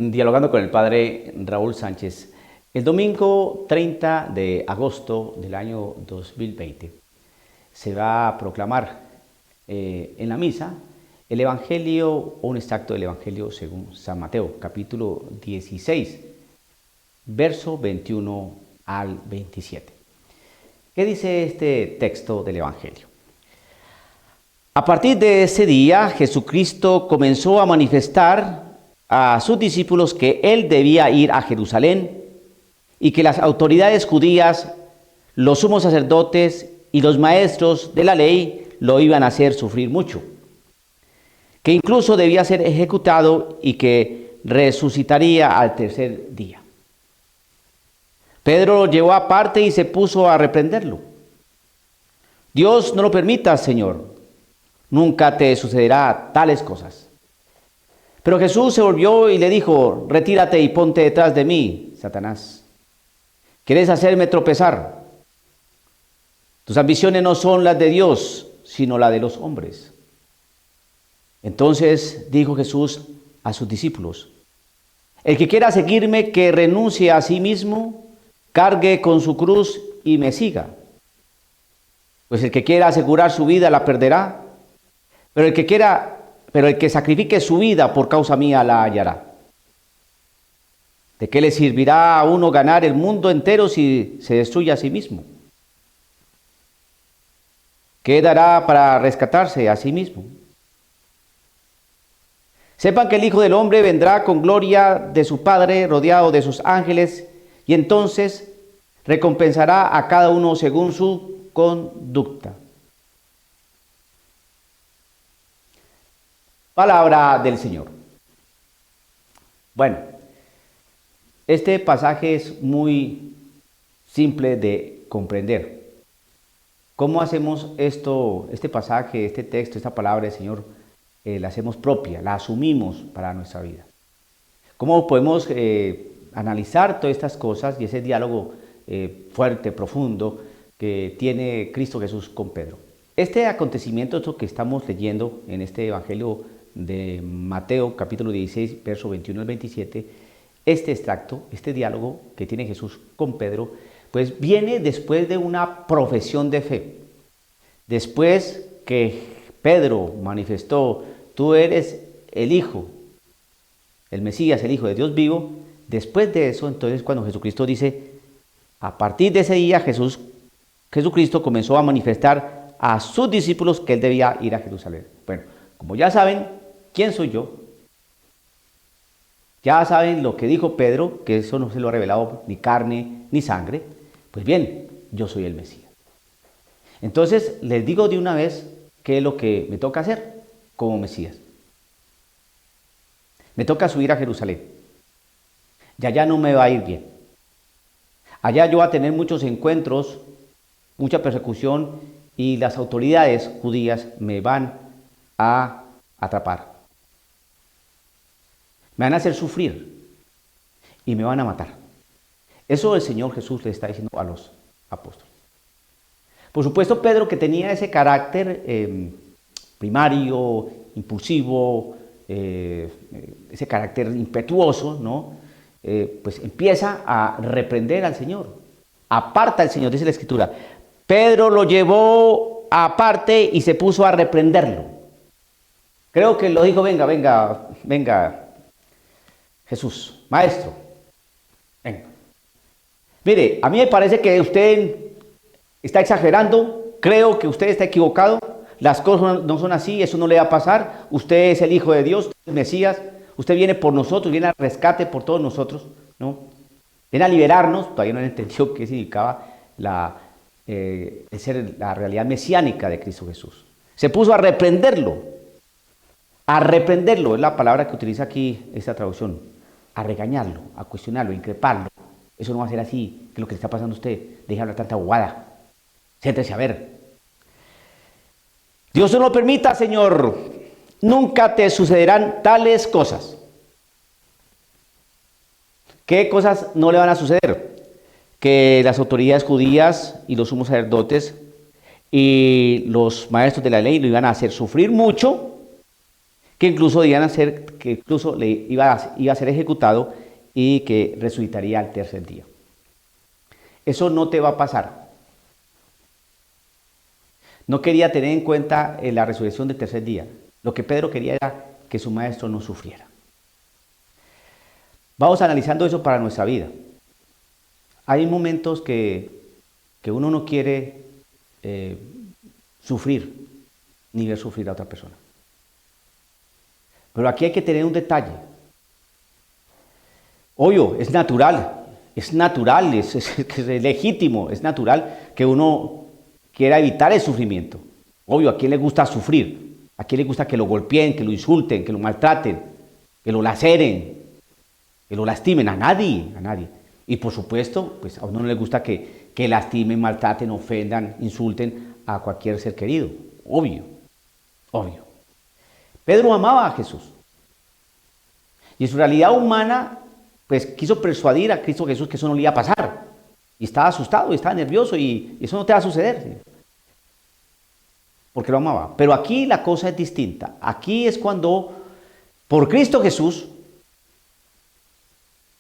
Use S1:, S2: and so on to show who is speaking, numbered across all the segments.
S1: Dialogando con el padre Raúl Sánchez. El domingo 30 de agosto del año 2020 se va a proclamar en la misa el Evangelio o un extracto del Evangelio según San Mateo, capítulo 16, verso 21 al 27. ¿Qué dice este texto del Evangelio? A partir de ese día, Jesucristo comenzó a manifestar a sus discípulos que él debía ir a Jerusalén y que las autoridades judías, los sumos sacerdotes y los maestros de la ley lo iban a hacer sufrir mucho, que incluso debía ser ejecutado y que resucitaría al tercer día. Pedro lo llevó aparte y se puso a reprenderlo. Dios no lo permita, Señor, nunca te sucederá tales cosas. Pero Jesús se volvió y le dijo: retírate y ponte detrás de mí, Satanás. ¿Quieres hacerme tropezar? Tus ambiciones no son las de Dios, sino las de los hombres. Entonces dijo Jesús a sus discípulos: el que quiera seguirme, que renuncie a sí mismo, cargue con su cruz y me siga. Pues el que quiera asegurar su vida la perderá, pero el que sacrifique su vida por causa mía la hallará. ¿De qué le servirá a uno ganar el mundo entero si se destruye a sí mismo? ¿Qué dará para rescatarse a sí mismo? Sepan que el Hijo del Hombre vendrá con gloria de su Padre, rodeado de sus ángeles, y entonces recompensará a cada uno según su conducta. Palabra del Señor. Bueno, este pasaje es muy simple de comprender. ¿Cómo hacemos esto, este pasaje, este texto, esta palabra del Señor, la hacemos propia, la asumimos para nuestra vida? ¿Cómo podemos analizar todas estas cosas y ese diálogo fuerte, profundo que tiene Cristo Jesús con Pedro? Este acontecimiento, esto que estamos leyendo en este Evangelio de Mateo, capítulo 16, verso 21 al 27, este extracto, este diálogo que tiene Jesús con Pedro, pues viene después de una profesión de fe. Después que Pedro manifestó: tú eres el Hijo, el Mesías, el Hijo de Dios vivo. Después de eso, entonces, cuando Jesucristo dice, a partir de ese día Jesucristo comenzó a manifestar a sus discípulos que él debía ir a Jerusalén. Bueno, como ya saben quién soy yo, ya saben lo que dijo Pedro, que eso no se lo ha revelado ni carne ni sangre. Pues bien, yo soy el Mesías. Entonces les digo de una vez qué es lo que me toca hacer como Mesías. Me toca subir a Jerusalén. Y allá no me va a ir bien. Allá yo voy a tener muchos encuentros, mucha persecución, y las autoridades judías me van a atrapar. Me van a hacer sufrir y me van a matar. Eso el Señor Jesús le está diciendo a los apóstoles. Por supuesto, Pedro, que tenía ese carácter primario, impulsivo, ese carácter impetuoso, ¿no? Pues empieza a reprender al Señor. Aparta al Señor, dice la Escritura. Pedro lo llevó aparte y se puso a reprenderlo. Creo que lo dijo: venga, Jesús, maestro, venga. Mire, a mí me parece que usted está exagerando, creo que usted está equivocado, las cosas no son así, eso no le va a pasar, usted es el Hijo de Dios, el Mesías, usted viene por nosotros, viene al rescate por todos nosotros, ¿no? Viene a liberarnos. Todavía no entendió qué significaba la realidad mesiánica de Cristo Jesús. Se puso a reprenderlo, es la palabra que utiliza aquí esta traducción, a regañarlo, a cuestionarlo, a increparlo. Eso no va a ser así, que es lo que le está pasando a usted, deje de hablar tanta bobada, siéntese a ver. Dios no lo permita, Señor, nunca te sucederán tales cosas. ¿Qué cosas no le van a suceder? Que las autoridades judías y los sumos sacerdotes y los maestros de la ley lo iban a hacer sufrir mucho, que incluso iba a ser ejecutado y que resucitaría al tercer día. Eso no te va a pasar. No quería tener en cuenta la resurrección del tercer día. Lo que Pedro quería era que su maestro no sufriera. Vamos analizando eso para nuestra vida. Hay momentos que uno no quiere sufrir, ni ver sufrir a otra persona. Pero aquí hay que tener un detalle. Obvio, es natural, es legítimo, es natural que uno quiera evitar el sufrimiento. Obvio, ¿a quién le gusta sufrir? ¿A quién le gusta que lo golpeen, que lo insulten, que lo maltraten, que lo laceren, que lo lastimen? A nadie, a nadie. Y por supuesto, pues a uno no le gusta que lastimen, maltraten, ofendan, insulten a cualquier ser querido. Obvio, obvio. Pedro amaba a Jesús. Y en su realidad humana, pues quiso persuadir a Cristo Jesús que eso no le iba a pasar. Y estaba asustado, y estaba nervioso, y eso no te va a suceder. ¿Sí? Porque lo amaba. Pero aquí la cosa es distinta. Aquí es cuando, por Cristo Jesús,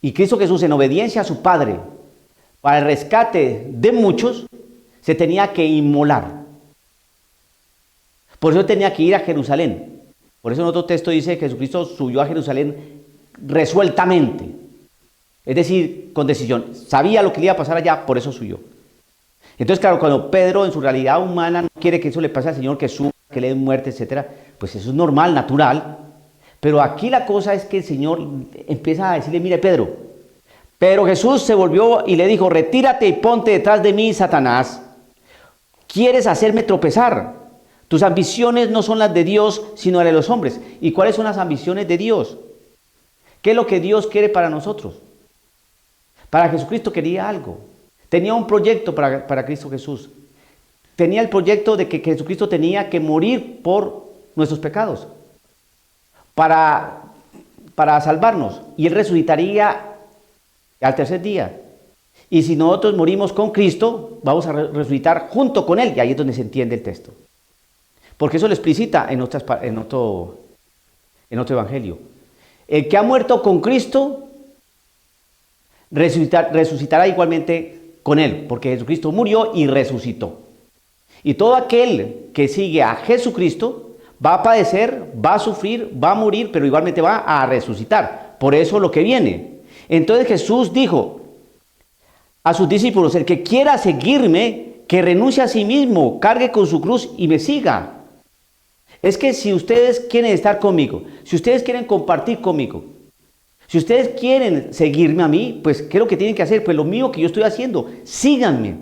S1: y Cristo Jesús en obediencia a su Padre, para el rescate de muchos, se tenía que inmolar. Por eso tenía que ir a Jerusalén. Por eso en otro texto dice que Jesucristo subió a Jerusalén resueltamente. Es decir, con decisión. Sabía lo que le iba a pasar allá, por eso subió. Entonces, claro, cuando Pedro en su realidad humana no quiere que eso le pase al Señor, que suba, que le den muerte, etc., pues eso es normal, natural. Pero aquí la cosa es que el Señor empieza a decirle, mire Pedro, pero Jesús se volvió y le dijo, retírate y ponte detrás de mí, Satanás. ¿Quieres hacerme tropezar? Tus ambiciones no son las de Dios, sino las de los hombres. ¿Y cuáles son las ambiciones de Dios? ¿Qué es lo que Dios quiere para nosotros? Para Jesucristo quería algo. Tenía un proyecto para Cristo Jesús. Tenía el proyecto de que Jesucristo tenía que morir por nuestros pecados. Para salvarnos. Y Él resucitaría al tercer día. Y si nosotros morimos con Cristo, vamos a resucitar junto con Él. Y ahí es donde se entiende el texto. Porque eso lo explicita en otro evangelio. El que ha muerto con Cristo, resucitará igualmente con Él. Porque Jesucristo murió y resucitó. Y todo aquel que sigue a Jesucristo va a padecer, va a sufrir, va a morir, pero igualmente va a resucitar. Por eso lo que viene. Entonces Jesús dijo a sus discípulos, el que quiera seguirme, que renuncie a sí mismo, cargue con su cruz y me siga. Es que si ustedes quieren estar conmigo, si ustedes quieren compartir conmigo, si ustedes quieren seguirme a mí, pues ¿qué es lo que tienen que hacer? Pues lo mío que yo estoy haciendo, síganme.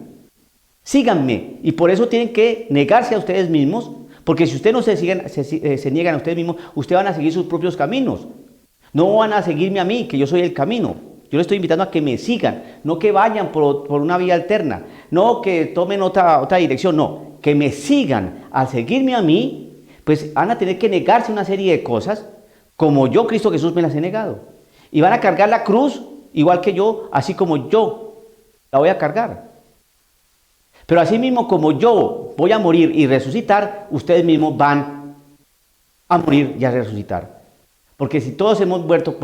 S1: Síganme. Y por eso tienen que negarse a ustedes mismos, porque si ustedes no se niegan a ustedes mismos, ustedes van a seguir sus propios caminos. No van a seguirme a mí, que yo soy el camino. Yo les estoy invitando a que me sigan, no que vayan por una vía alterna, no que tomen otra dirección, no, que me sigan. Al seguirme a mí, pues van a tener que negarse una serie de cosas, como yo, Cristo Jesús, me las he negado. Y van a cargar la cruz, igual que yo, así como yo la voy a cargar. Pero así mismo como yo voy a morir y resucitar, ustedes mismos van a morir y a resucitar. Porque si todos hemos muerto,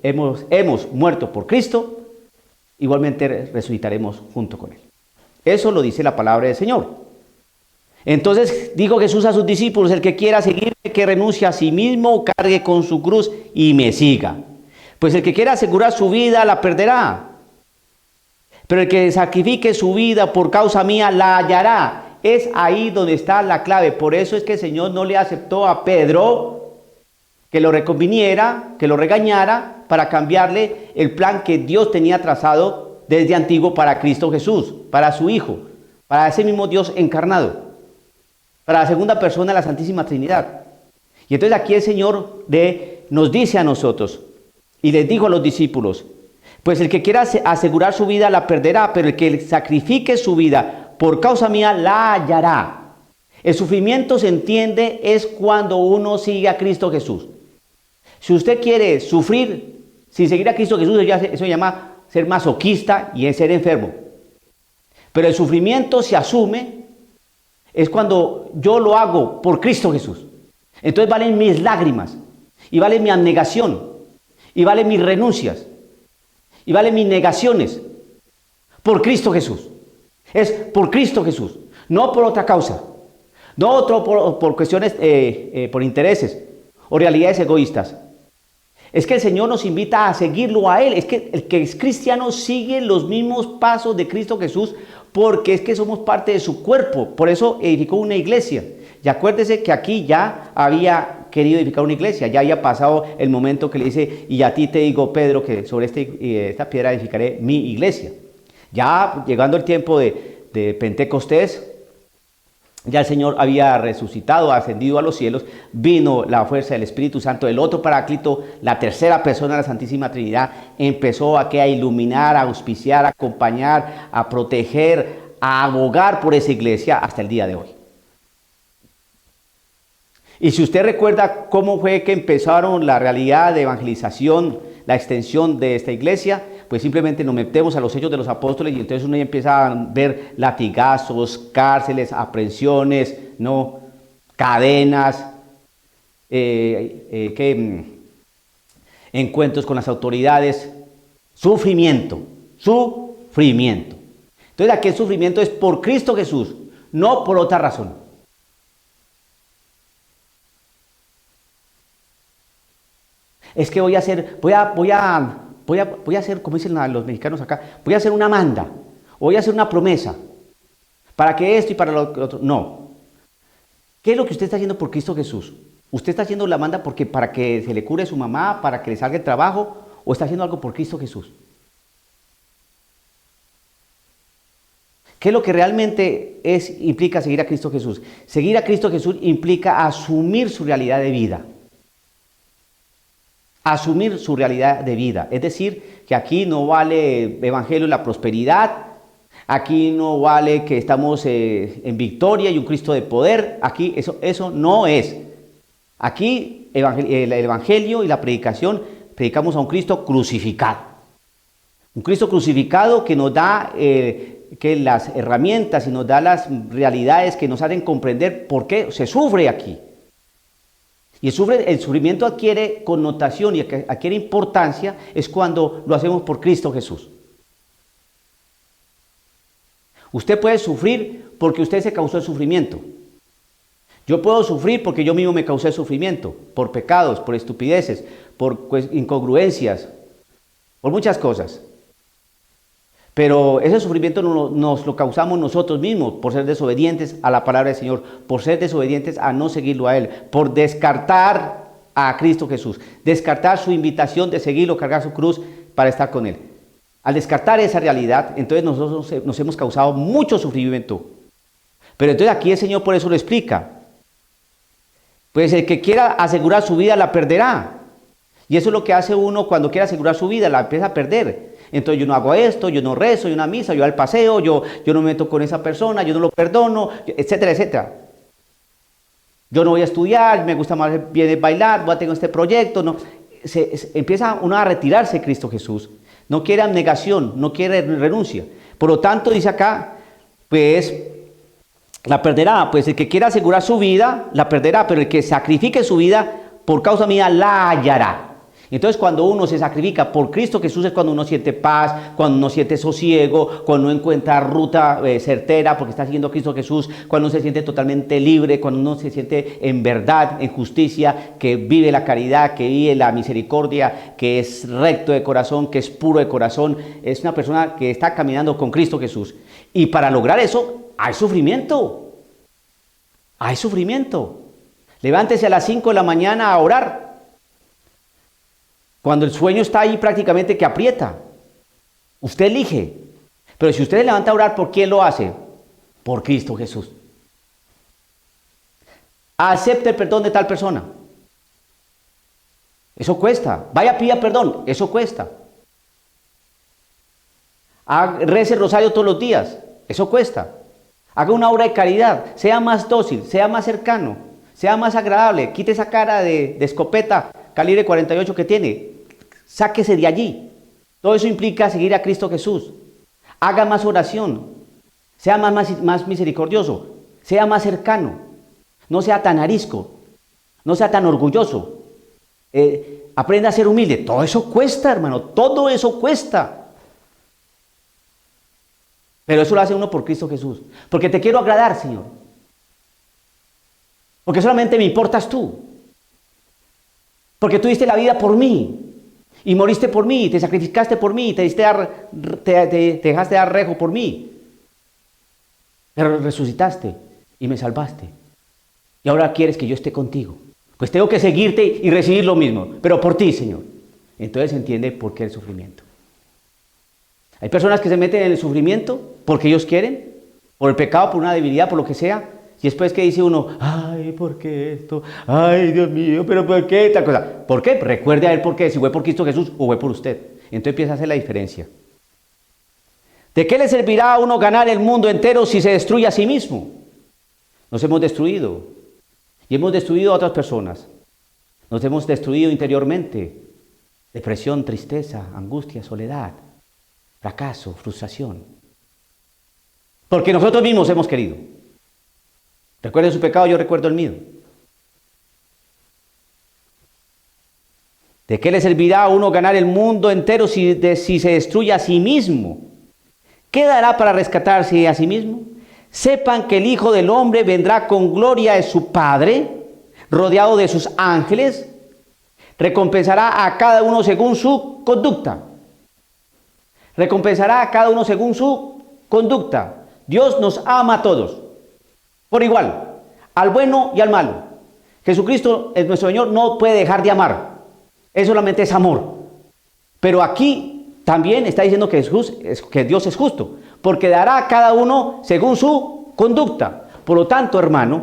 S1: hemos muerto por Cristo, igualmente resucitaremos junto con Él. Eso lo dice la palabra del Señor. Entonces dijo Jesús a sus discípulos, el que quiera seguirme, que renuncie a sí mismo, cargue con su cruz y me siga. Pues el que quiera asegurar su vida, la perderá. Pero el que sacrifique su vida por causa mía, la hallará. Es ahí donde está la clave. Por eso es que el Señor no le aceptó a Pedro que lo reconviniera, que lo regañara, para cambiarle el plan que Dios tenía trazado desde antiguo para Cristo Jesús, para su Hijo, para ese mismo Dios encarnado, para la segunda persona de la Santísima Trinidad. Y entonces aquí el Señor nos dice a nosotros, y les dijo a los discípulos, pues el que quiera asegurar su vida la perderá, pero el que sacrifique su vida por causa mía la hallará. El sufrimiento, se entiende, es cuando uno sigue a Cristo Jesús. Si usted quiere sufrir sin seguir a Cristo Jesús, eso se llama ser masoquista y es ser enfermo. Pero el sufrimiento se asume es cuando yo lo hago por Cristo Jesús. Entonces valen mis lágrimas, y vale mi abnegación, y vale mis renuncias, y vale mis negaciones, por Cristo Jesús. Es por Cristo Jesús, no por otra causa, no otro por cuestiones, por intereses o realidades egoístas. Es que el Señor nos invita a seguirlo a Él. Es que el que es cristiano sigue los mismos pasos de Cristo Jesús, porque es que somos parte de su cuerpo. Por eso edificó una iglesia. Y acuérdese que aquí ya había querido edificar una iglesia, ya había pasado el momento que le dice, y a ti te digo, Pedro, que sobre esta piedra edificaré mi iglesia. Ya llegando el tiempo de Pentecostés, ya el Señor había resucitado, ascendido a los cielos, vino la fuerza del Espíritu Santo, el otro Paráclito, la tercera persona de la Santísima Trinidad, empezó a iluminar, a auspiciar, a acompañar, a proteger, a abogar por esa iglesia hasta el día de hoy. Y si usted recuerda cómo fue que empezaron la realidad de evangelización, la extensión de esta iglesia, pues simplemente nos metemos a los Hechos de los Apóstoles y entonces uno ya empieza a ver latigazos, cárceles, aprehensiones, ¿no? Cadenas, encuentros con las autoridades, sufrimiento. Entonces aquí el sufrimiento es por Cristo Jesús, no por otra razón. Es que voy a hacer, como dicen los mexicanos acá, voy a hacer una manda, o voy a hacer una promesa, para que esto y para lo otro. No. ¿Qué es lo que usted está haciendo por Cristo Jesús? ¿Usted está haciendo la manda para que se le cure su mamá, para que le salga el trabajo, o está haciendo algo por Cristo Jesús? ¿Qué es lo que realmente implica seguir a Cristo Jesús? Seguir a Cristo Jesús implica asumir su realidad de vida. Asumir su realidad de vida. Es decir, que aquí no vale evangelio y la prosperidad, aquí no vale que estamos en victoria y un Cristo de poder, aquí eso no es. Aquí el evangelio y la predicación, predicamos a un Cristo crucificado. Un Cristo crucificado que nos da que las herramientas y nos da las realidades que nos hacen comprender por qué se sufre aquí. Y el sufrimiento adquiere connotación y adquiere importancia es cuando lo hacemos por Cristo Jesús. Usted puede sufrir porque usted se causó el sufrimiento. Yo puedo sufrir porque yo mismo me causé el sufrimiento, por pecados, por estupideces, por incongruencias, por muchas cosas. Pero ese sufrimiento nos lo causamos nosotros mismos por ser desobedientes a la palabra del Señor, por ser desobedientes a no seguirlo a Él, por descartar a Cristo Jesús, descartar su invitación de seguirlo, cargar su cruz para estar con Él. Al descartar esa realidad, entonces nosotros nos hemos causado mucho sufrimiento. Pero entonces aquí el Señor por eso lo explica. Pues el que quiera asegurar su vida la perderá. Y eso es lo que hace uno cuando quiere asegurar su vida, la empieza a perder. Entonces yo no hago esto, yo no rezo, yo no misa, yo al paseo, yo no me meto con esa persona, yo no lo perdono, etcétera, etcétera. Yo no voy a estudiar, me gusta más bien bailar, voy a tener este proyecto. No. Empieza uno a retirarse de Cristo Jesús. No quiere abnegación, no quiere renuncia. Por lo tanto, dice acá, pues la perderá. Pues el que quiera asegurar su vida, la perderá, pero el que sacrifique su vida por causa mía, la hallará. Entonces cuando uno se sacrifica por Cristo Jesús es cuando uno siente paz, cuando uno siente sosiego, cuando uno encuentra ruta certera porque está siguiendo a Cristo Jesús, cuando uno se siente totalmente libre, cuando uno se siente en verdad, en justicia, que vive la caridad, que vive la misericordia, que es recto de corazón, que es puro de corazón, es una persona que está caminando con Cristo Jesús. Y para lograr eso hay sufrimiento, hay sufrimiento. Levántese a las 5 de la mañana a orar. Cuando el sueño está ahí prácticamente que aprieta. Usted elige. Pero si usted se levanta a orar, ¿por quién lo hace? Por Cristo Jesús. Acepte el perdón de tal persona. Eso cuesta. Vaya, pida perdón. Eso cuesta. Rece el rosario todos los días. Eso cuesta. Haga una obra de caridad. Sea más dócil, sea más cercano, sea más agradable. Quite esa cara de escopeta calibre 48 que tiene. Sáquese de allí. Todo eso implica seguir a Cristo Jesús. Haga más oración. Sea más misericordioso. Sea más cercano. No sea tan arisco. No sea tan orgulloso. Aprenda a ser humilde. Todo eso cuesta, hermano. Todo eso cuesta. Pero eso lo hace uno por Cristo Jesús. Porque te quiero agradar, Señor. Porque solamente me importas tú. Porque tú diste la vida por mí. Y moriste por mí. Te sacrificaste por mí. Te dejaste dar rejo por mí. Pero resucitaste y me salvaste. Y ahora quieres que yo esté contigo. Pues tengo que seguirte y recibir lo mismo. Pero por ti, Señor. Entonces se entiende por qué el sufrimiento. Hay personas que se meten en el sufrimiento porque ellos quieren. Por el pecado, por una debilidad, por lo que sea. Y después que dice uno, ay, ¿por qué esto? Ay, Dios mío, pero ¿por qué tal cosa? ¿Por qué? Recuerde a él por qué, si fue por Cristo Jesús o fue por usted. Entonces empieza a hacer la diferencia. ¿De qué le servirá a uno ganar el mundo entero si se destruye a sí mismo? Nos hemos destruido y hemos destruido a otras personas. Nos hemos destruido interiormente. Depresión, tristeza, angustia, soledad, fracaso, frustración. Porque nosotros mismos hemos querido. Recuerde su pecado, yo recuerdo el mío. ¿De qué le servirá a uno ganar el mundo entero si se destruye a sí mismo? ¿Qué dará para rescatarse a sí mismo? Sepan que el Hijo del Hombre vendrá con gloria de su Padre, rodeado de sus ángeles, recompensará a cada uno según su conducta. Recompensará a cada uno según su conducta. Dios nos ama a todos, por igual, al bueno y al malo. Jesucristo, nuestro Señor, no puede dejar de amar. Él solamente es amor. Pero aquí también está diciendo que Dios es justo, porque dará a cada uno según su conducta. Por lo tanto, hermano,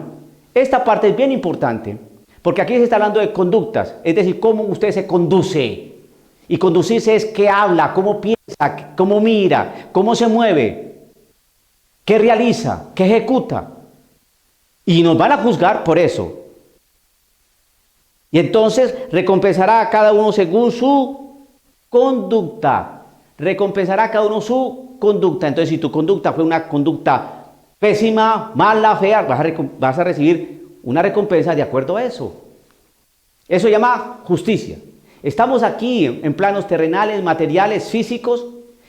S1: esta parte es bien importante, porque aquí se está hablando de conductas, es decir, cómo usted se conduce. Y conducirse es qué habla, cómo piensa, cómo mira, cómo se mueve, qué realiza, qué ejecuta. Y nos van a juzgar por eso. Y entonces recompensará a cada uno según su conducta. Recompensará a cada uno su conducta. Entonces, si tu conducta fue una conducta pésima, mala, fea, vas a recibir una recompensa de acuerdo a eso. Eso se llama justicia. Estamos aquí en planos terrenales, materiales, físicos,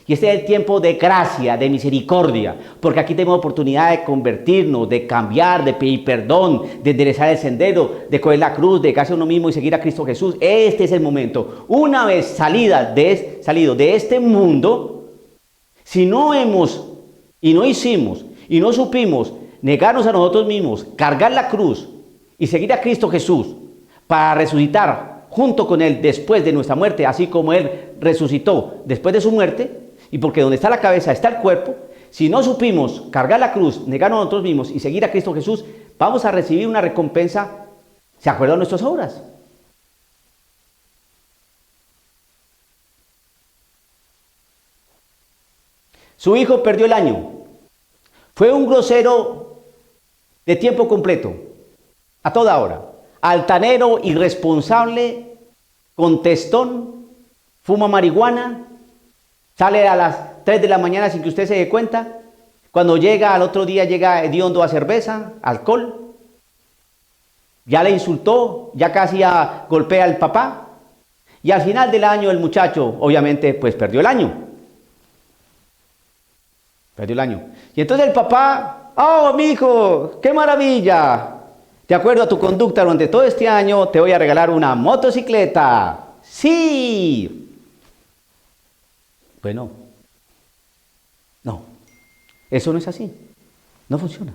S1: y este es el tiempo de gracia, de misericordia, porque aquí tenemos oportunidad de convertirnos, de cambiar, de pedir perdón, de enderezar el sendero, de coger la cruz, de dedicarse a uno mismo y seguir a Cristo Jesús. Este es el momento. Una vez salido de este mundo, si no hemos, y no hicimos, y no supimos negarnos a nosotros mismos, cargar la cruz y seguir a Cristo Jesús para resucitar junto con Él después de nuestra muerte, así como Él resucitó después de su muerte, y porque donde está la cabeza está el cuerpo, si no supimos cargar la cruz, negarnos a nosotros mismos y seguir a Cristo Jesús, vamos a recibir una recompensa, ¿se acuerdan de nuestras obras? Su hijo perdió el año, fue un grosero de tiempo completo, a toda hora, altanero, irresponsable, contestón, fuma marihuana, sale a las 3 de la mañana sin que usted se dé cuenta. Cuando llega al otro día llega hediondo a cerveza, alcohol. Ya le insultó, ya casi golpea al papá. Y al final del año el muchacho, obviamente, pues perdió el año. Perdió el año. Y entonces el papá, ¡oh, mi hijo! ¡Qué maravilla! De acuerdo a tu conducta durante todo este año, te voy a regalar una motocicleta. ¡Sí! Bueno, no, eso no es así, no funciona.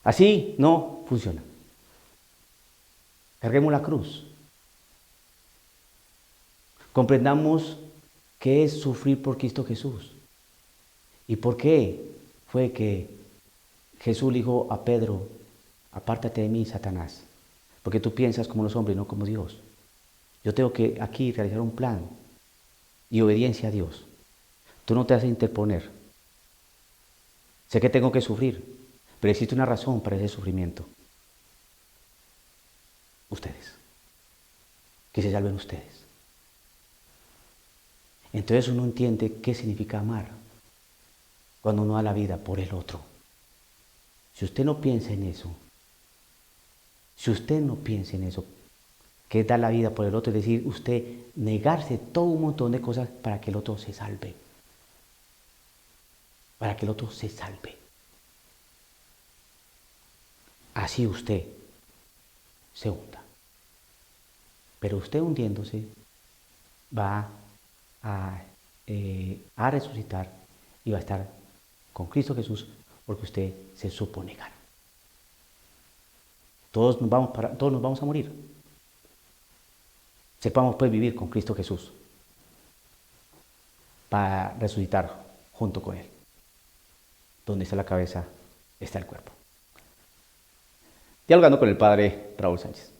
S1: Así no funciona. Carguemos la cruz. Comprendamos qué es sufrir por Cristo Jesús. ¿Y por qué fue que Jesús le dijo a Pedro, apártate de mí, Satanás? Porque tú piensas como los hombres, no como Dios. Yo tengo que aquí realizar un plan y obediencia a Dios. Tú no te vas a interponer. Sé que tengo que sufrir, pero existe una razón para ese sufrimiento. Ustedes. Que se salven ustedes. Entonces uno entiende qué significa amar cuando uno da la vida por el otro. Si usted no piensa en eso, Si usted no piensa en eso, que es dar la vida por el otro, es decir, usted negarse todo un montón de cosas para que el otro se salve, para que el otro se salve. Así usted se hunda. Pero usted hundiéndose va a resucitar y va a estar con Cristo Jesús porque usted se supo negar. Todos nos vamos a morir. Sepamos pues vivir con Cristo Jesús para resucitar junto con Él. Donde está la cabeza, está el cuerpo. Dialogando con el Padre Raúl Sánchez.